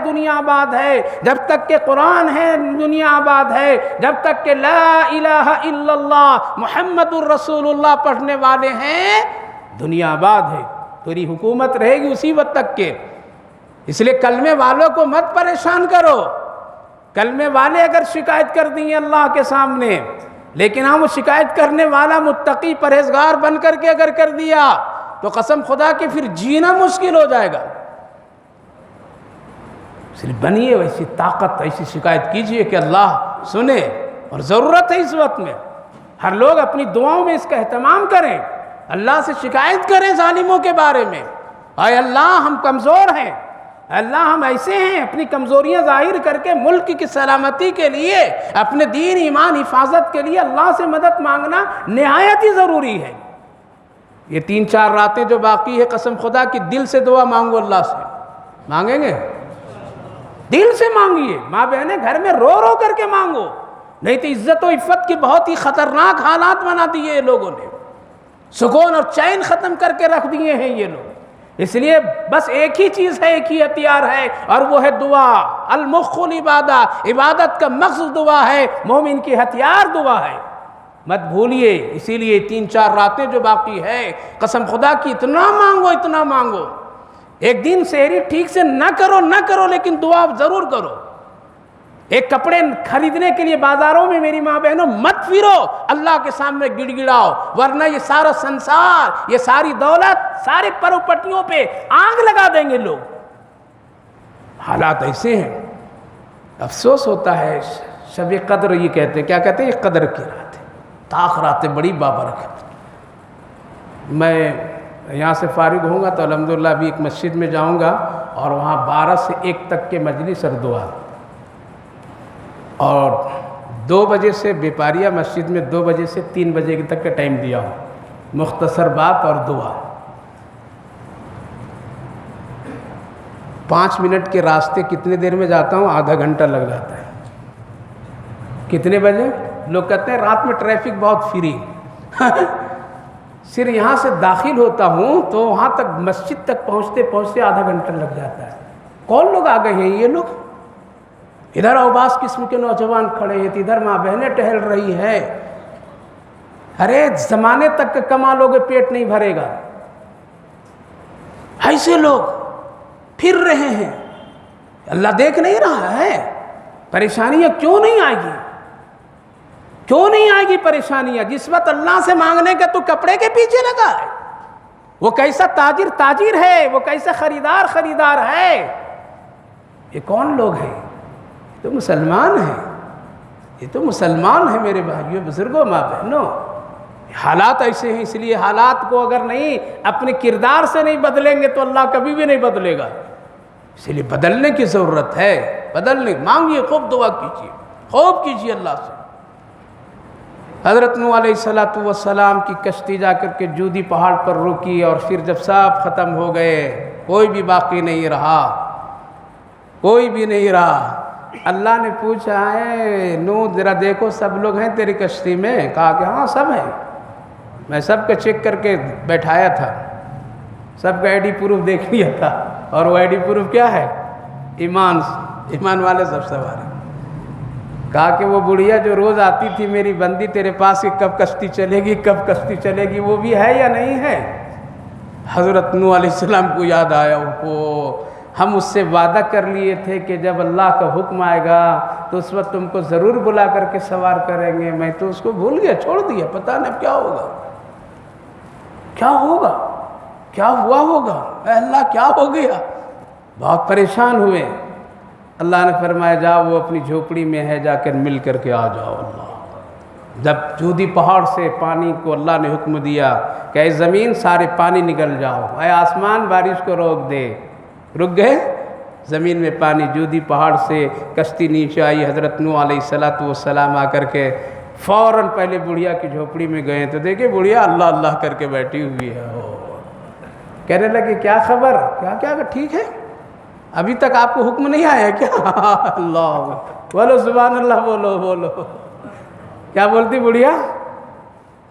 دنیا آباد ہے، جب تک کہ قرآن ہے دنیا آباد ہے، جب تک کہ لا الہ الا اللہ محمد الرسول اللہ پڑھنے والے ہیں دنیا آباد ہے، پوری حکومت رہے گی اسی وقت تک کے۔ اس لیے کلمے والوں کو مت پریشان کرو، کلمے والے اگر شکایت کر دیں اللہ کے سامنے، لیکن ہم وہ شکایت کرنے والا متقی پرہیزگار بن کر کے اگر کر دیا تو قسم خدا کہ پھر جینا مشکل ہو جائے گا۔ صرف بنیے ویسی طاقت، ایسی شکایت کیجئے کہ اللہ سنے، اور ضرورت ہے اس وقت میں ہر لوگ اپنی دعاؤں میں اس کا اہتمام کریں، اللہ سے شکایت کریں ظالموں کے بارے میں، اے اللہ ہم کمزور ہیں، اللہ ہم ایسے ہیں، اپنی کمزوریاں ظاہر کر کے ملک کی سلامتی کے لیے، اپنے دین ایمان حفاظت کے لیے اللہ سے مدد مانگنا نہایت ہی ضروری ہے۔ یہ 3-4 راتیں جو باقی ہے قسم خدا کی دل سے دعا مانگو اللہ سے، مانگیں گے؟ دل سے مانگیے، ماں بہنیں گھر میں رو رو کر کے مانگو، نہیں تو عزت و عفت کی بہت ہی خطرناک حالات بنا دیے یہ لوگوں نے، سکون اور چین ختم کر کے رکھ دیے ہیں یہ لوگ۔ اس لیے بس ایک ہی چیز ہے، ایک ہی ہتھیار ہے، اور وہ ہے دعا۔ المخ العبادہ، عبادت کا مقصد دعا ہے، مومن کی ہتھیار دعا ہے، مت بھولیے۔ اسی لیے 3-4 راتیں جو باقی ہے قسم خدا کی اتنا مانگو، اتنا مانگو۔ ایک دن سحری ٹھیک سے نہ کرو لیکن دعا ضرور کرو۔ ایک کپڑے خریدنے کے لیے بازاروں میں میری ماں بہنوں مت پھرو، اللہ کے سامنے گڑ گڑاؤ، ورنہ یہ سارا سنسار، یہ ساری دولت، سارے پروپٹیوں پہ آگ لگا دیں گے لوگ۔ حالات ایسے ہیں، افسوس ہوتا ہے۔ شب قدر یہ کہتے ہیں، کیا کہتے ہیں؟ یہ قدر کی رات ہے، طاق رات ہے، بڑی بابرکت۔ میں یہاں سے فارغ ہوں گا تو الحمدللہ ابھی ایک مسجد میں جاؤں گا، اور وہاں 12 سے 1 تک کے مجلس اور دعا، اور 2 بجے سے بیپاریہ مسجد میں 2 بجے سے 3 بجے تک کا ٹائم دیا ہوں، مختصر بات اور دعا۔ 5 منٹ کے راستے کتنے دیر میں جاتا ہوں؟ آدھا گھنٹہ لگ جاتا ہے۔ کتنے بجے؟ لوگ کہتے ہیں رات میں ٹریفک بہت فری صرف یہاں سے داخل ہوتا ہوں تو وہاں تک مسجد تک پہنچتے آدھا گھنٹہ لگ جاتا ہے۔ کون لوگ آ گئے ہیں یہ لوگ؟ ادھر اوباس قسم کے نوجوان کھڑے ہیں، ادھر ماں بہنیں ٹہل رہی ہے۔ ارے زمانے تک کما لوگے پیٹ نہیں بھرے گا، ایسے لوگ پھر رہے ہیں۔ اللہ دیکھ نہیں رہا ہے؟ پریشانیاں کیوں نہیں آئے گی؟ کیوں نہیں آئے گی پریشانیاں؟ جس وقت اللہ سے مانگنے کا تو کپڑے کے پیچھے لگا ہے۔ وہ کیسا تاجر ہے، وہ کیسا خریدار ہے۔ یہ کون لوگ ہیں؟ تو مسلمان ہیں، یہ تو مسلمان ہیں میرے بھائیوں، بزرگوں، ماں بہنوں۔ حالات ایسے ہیں، اس لیے حالات کو اگر نہیں اپنے کردار سے نہیں بدلیں گے تو اللہ کبھی بھی نہیں بدلے گا۔ اس لیے بدلنے کی ضرورت ہے، بدلنے مانگیے، خوب دعا کیجیے، خوب کیجیے اللہ سے۔ حضرت نوح علیہ السلام کی کشتی جا کر کے جودی پہاڑ پر رکی، اور پھر جب سب ختم ہو گئے، کوئی بھی باقی نہیں رہا، کوئی بھی نہیں رہا۔ اللہ نے پوچھا ہے نوح ذرا دیکھو سب لوگ ہیں تیری کشتی میں؟ کہا کہ ہاں سب ہیں، میں سب کا چیک کر کے بیٹھایا تھا، سب کا آئی ڈی پروف دیکھ لیا تھا، اور وہ آئی ڈی پروف کیا ہے؟ ایمان والے سب سوار ہیں۔ کہا کہ وہ بڑھیا جو روز آتی تھی میری بندی تیرے پاس کہ کب کشتی چلے گی وہ بھی ہے یا نہیں ہے؟ حضرت نوح علیہ السلام کو یاد آیا، ہم اس سے وعدہ کر لیے تھے کہ جب اللہ کا حکم آئے گا تو اس وقت تم کو ضرور بلا کر کے سوار کریں گے، میں تو اس کو بھول گیا، چھوڑ دیا، پتہ نہیں کیا ہوگا، کیا ہوا ہوگا، اے اللہ کیا ہو گیا، بہت پریشان ہوئے۔ اللہ نے فرمایا جاؤ وہ اپنی جھوپڑی میں ہے، جا کر مل کر کے آ جاؤ۔ اللہ جب جودی پہاڑ سے پانی کو اللہ نے حکم دیا کہ اے زمین سارے پانی نکل جاؤ، اے آسمان بارش کو روک دے، رک گئے زمین میں پانی، جودی پہاڑ سے کشتی نیچے آئی۔ حضرت نوح علیہ السلام آ کر کے فوراً پہلے بڑھیا کی جھوپڑی میں گئے تو دیکھیں بڑھیا اللہ اللہ کر کے بیٹھی ہوئی ہے، کہنے لگے کیا خبر، کیا ٹھیک ہے، ابھی تک آپ کو حکم نہیں آیا کیا؟ اللہ بولو سبحان اللہ، بولو کیا بولتی بڑھیا؟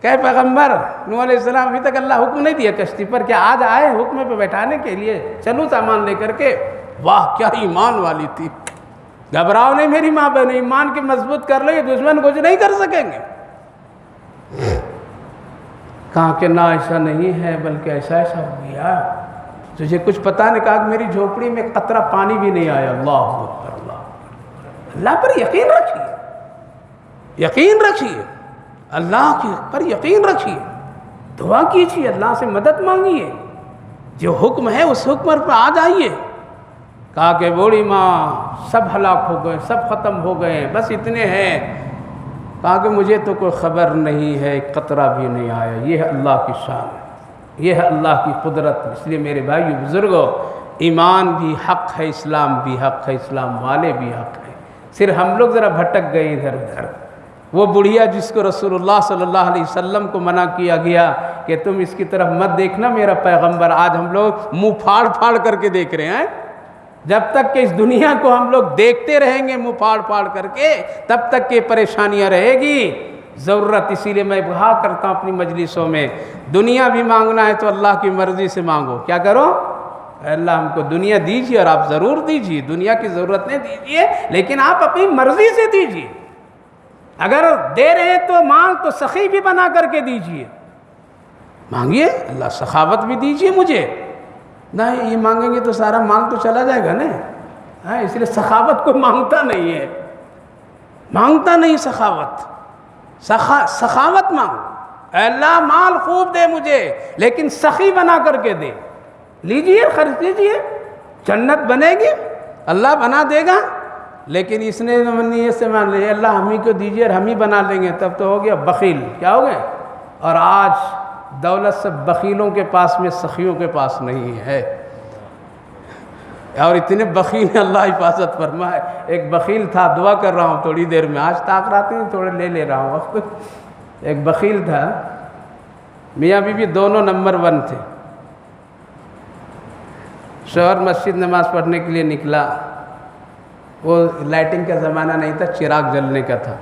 کہ پیغمبر نوح علیہ السلام ابھی تک اللہ حکم نہیں دیا کشتی پر، کیا آج آئے حکم پہ بیٹھانے کے لیے؟ چلو سامان لے کر کے۔ واہ کیا ایمان والی تھی، گھبراؤ نہیں میری ماں بہن، ایمان کی مضبوط کر لو، یہ دشمن کچھ نہیں کر سکیں گے۔ کہا کہ نہ ایسا نہیں ہے، بلکہ ایسا ہو گیا، تجھے کچھ پتہ نہیں۔ کہا کہ میری جھوپڑی میں قطرہ پانی بھی نہیں آیا۔ اللہ اکبر، اللہ پر یقین رکھیے، یقین رکھیے، اللہ پر یقین رکھیے، دعا کیجیے، اللہ سے مدد مانگیے، جو حکم ہے اس حکم پر آ جائیے۔ کہا کہ بوڑھی ماں سب ہلاک ہو گئے، سب ختم ہو گئے، بس اتنے ہیں۔ کہا کہ مجھے تو کوئی خبر نہیں ہے، ایک قطرہ بھی نہیں آیا۔ یہ ہے اللہ کی شان، یہ ہے اللہ کی قدرت۔ اس لیے میرے بھائیو بزرگوں، ایمان بھی حق ہے، اسلام بھی حق ہے، اسلام والے بھی حق ہے، صرف ہم لوگ ذرا بھٹک گئے ادھر ادھر۔ وہ بڑھیا جس کو رسول اللہ صلی اللہ علیہ وسلم کو منع کیا گیا کہ تم اس کی طرف مت دیکھنا میرا پیغمبر، آج ہم لوگ منہ پھاڑ پھاڑ کر کے دیکھ رہے ہیں۔ جب تک کہ اس دنیا کو ہم لوگ دیکھتے رہیں گے منہ پھاڑ پھاڑ کر کے، تب تک کہ پریشانیاں رہے گی۔ ضرورت اسی لیے میں کہا کرتا ہوں اپنی مجلسوں میں، دنیا بھی مانگنا ہے تو اللہ کی مرضی سے مانگو۔ کیا کرو؟ اے اللہ ہم کو دنیا دیجیے، اور آپ ضرور دیجیے، دنیا کی ضرورت نہیں دیجیے، لیکن آپ اپنی مرضی سے دیجیے۔ اگر دے رہے ہیں تو مال تو سخی بھی بنا کر کے دیجیے، مانگیے، اللہ سخاوت بھی دیجیے مجھے۔ نہیں یہ مانگیں گے تو سارا مال تو چلا جائے گا نا، اس لیے سخاوت کو مانگتا نہیں ہے، مانگتا نہیں سخاوت، سخاوت مانگو۔ اے اللہ مال خوب دے مجھے، لیکن سخی بنا کر کے دے، لیجئے خرچ لیجئے، جنت بنے گی، اللہ بنا دے گا۔ لیکن اس نے نیت سے مان لیا اللہ ہم ہی کو دیجئے اور ہم ہی بنا لیں گے، تب تو ہو گیا بخیل۔ کیا ہو گئے؟ اور آج دولت سب بخیلوں کے پاس میں، سخیوں کے پاس نہیں ہے، اور اتنے بخیل ہیں، اللہ حفاظت فرمائے۔ ایک بخیل تھا، دعا کر رہا ہوں تھوڑی دیر میں، آج تاخیرات نہیں تھوڑے لے رہا ہوں وقت۔ ایک بخیل تھا، میاں بیوی دونوں نمبر 1 تھے۔ شوہر مسجد نماز پڑھنے کے لیے نکلا، وہ لائٹنگ کا زمانہ نہیں تھا، چراغ جلنے کا تھا۔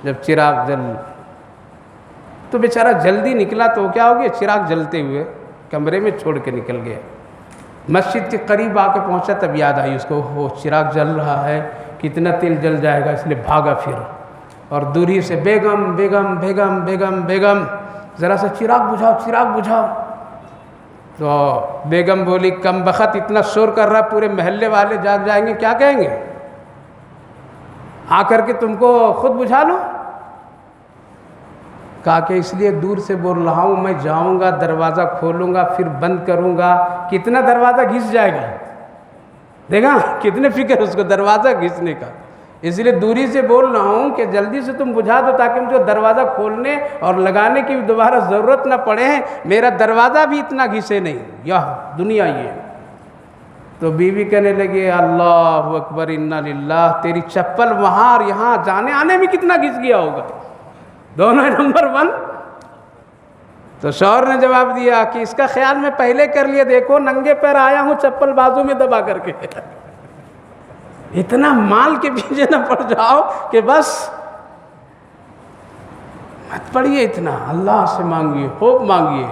جب چراغ جل تو بیچارہ جلدی نکلا تو کیا ہو گیا، چراغ جلتے ہوئے کمرے میں چھوڑ کے نکل گیا۔ مسجد کے قریب آ کے پہنچا، تب یاد آئی اس کو، وہ چراغ جل رہا ہے، کتنا تیل جل جائے گا، اس لیے بھاگا پھر، اور دوری سے بیگم بیگم بیگم بیگم بیگم ذرا سا چراغ بجھاؤ، چراغ بجھاؤ۔ تو بیگم بولی کم بخت اتنا شور کر رہا، پورے محلے والے جاگ جائیں گے، کیا کہیں گے، آ کر کے تم کو خود بجھا لو۔ کہا کہ اس لیے دور سے بول رہا ہوں، میں جاؤں گا، دروازہ کھولوں گا، پھر بند کروں گا، کتنا دروازہ گھس جائے گا، دیکھا کتنے فکر اس کو دروازہ گھسنے کا۔ اس لیے دوری سے بول رہا ہوں کہ جلدی سے تم بجھا دو، تاکہ مجھے دروازہ کھولنے اور لگانے کی دوبارہ ضرورت نہ پڑے، میرا دروازہ بھی اتنا گھسے نہیں، یا دنیا یہ۔ تو بیوی کہنے لگی اللہ اکبر انا للہ، تیری چپل وہاں اور یہاں جانے آنے میں کتنا گھس گیا ہوگا، دونوں نمبر 1۔ تو شوہر نے جواب دیا کہ اس کا خیال میں پہلے کر لیا، دیکھو ننگے پیر آیا ہوں چپل بازو میں دبا کر کے، اتنا مال کے پیچھے نہ پڑ جاؤ کہ بس مت پڑیے اتنا، اللہ سے مانگیے، خوب مانگیے۔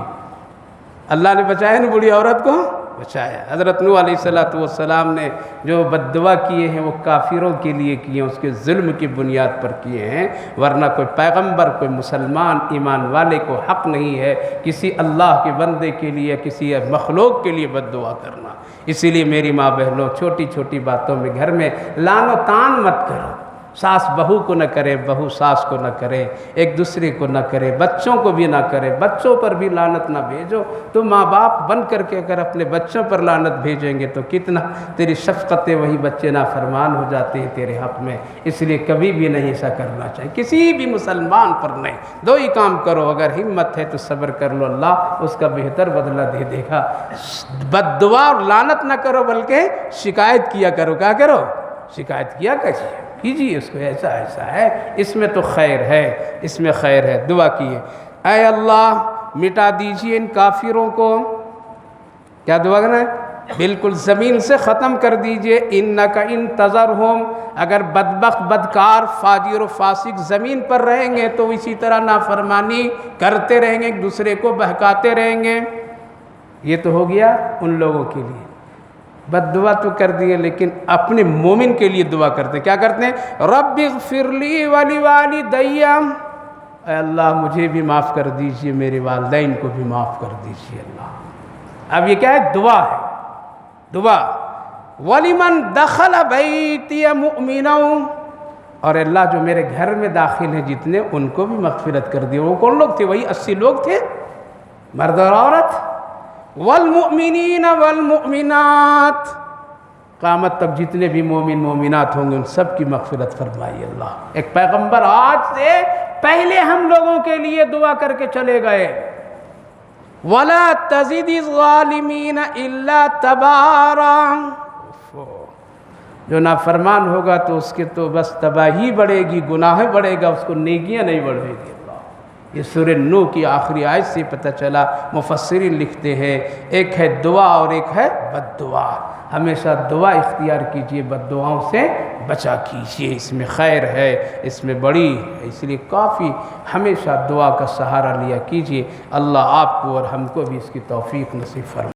اللہ نے بچایا نا بوڑھی عورت کو، بچایا۔ حضرت نوح علیہ السلام نے جو بد دعا کیے ہیں وہ کافروں کے لیے کیے ہیں، اس کے ظلم کی بنیاد پر کیے ہیں، ورنہ کوئی پیغمبر، کوئی مسلمان ایمان والے کو حق نہیں ہے کسی اللہ کے بندے کے لیے، کسی مخلوق کے لیے بد دعا کرنا۔ اسی لیے میری ماں بہنوں، چھوٹی چھوٹی باتوں میں گھر میں لان و تان مت کرو، ساس بہو کو نہ کرے، بہو ساس کو نہ کرے، ایک دوسرے کو نہ کرے، بچوں کو بھی نہ کرے، بچوں پر بھی لعنت نہ بھیجو۔ تو ماں باپ بن کر کے اگر اپنے بچوں پر لعنت بھیجیں گے تو کتنا تیری شفقتیں، وہی بچے نافرمان ہو جاتے ہیں تیرے حق میں۔ اس لیے کبھی بھی نہیں ایسا کرنا چاہیے، کسی بھی مسلمان پر نہیں۔ دو ہی کام کرو، اگر ہمت ہے تو صبر کر لو، اللہ اس کا بہتر بدلہ دے دے گا۔ بد دعا اور لعنت نہ کرو، بلکہ شکایت کیا کرو۔ کیا کرو؟ شکایت کیا کیجیے اس کو، ایسا ایسا ہے، اس میں تو خیر ہے، اس میں خیر ہے، دعا کیے اے اللہ مٹا دیجیے ان کافروں کو۔ کیا دعا کرنا ہے؟ بالکل زمین سے ختم کر دیجیے۔ انک ان تذرہم، اگر بدبخت، بدکار، فاجر و فاسق زمین پر رہیں گے تو اسی طرح نافرمانی کرتے رہیں گے، ایک دوسرے کو بہکاتے رہیں گے۔ یہ تو ہو گیا ان لوگوں کے لیے۔ بد دعا تو کر دیے لیکن اپنے مومن کے لیے دعا کرتے ہیں. کیا کرتے ہیں؟ رب اغفر لی ولوالدی، اے اللہ مجھے بھی معاف کر دیجئے، میرے والدین کو بھی معاف کر دیجئے اللہ. اب یہ کیا ہے؟ دعا ہے، دعا. وَلِمَنْ دَخَلَ بَيْتِيَ مُؤْمِنًا، اور اللہ جو میرے گھر میں داخل ہیں جتنے، ان کو بھی مغفرت کر دی. وہ کون لوگ تھے؟ وہی 80 لوگ تھے، مرد اور عورت. والمؤمنین والمؤمنات، قیامت تک جتنے بھی مومن مومنات ہوں گے ان سب کی مغفرت فرمائی اللہ. ایک پیغمبر آج سے پہلے ہم لوگوں کے لیے دعا کر کے چلے گئے. وَلَا تَزِدِ الظَّالِمِينَ إِلَّا تَبَارًا، جو نافرمان ہوگا تو اس کے تو بس تباہی بڑھے گی، گناہ بڑھے گا، اس کو نیکیاں نہیں بڑھے گی. یہ سورہ نوح کی آخری آیت سے پتہ چلا. مفسرین لکھتے ہیں ایک ہے دعا اور ایک ہے بد دعا. ہمیشہ دعا اختیار کیجئے، بد دعاؤں سے بچا کیجئے، اس میں خیر ہے، اس میں بڑی ہے. اس لیے کافی ہمیشہ دعا کا سہارا لیا کیجئے. اللہ آپ کو اور ہم کو بھی اس کی توفیق نصیب فرمائے.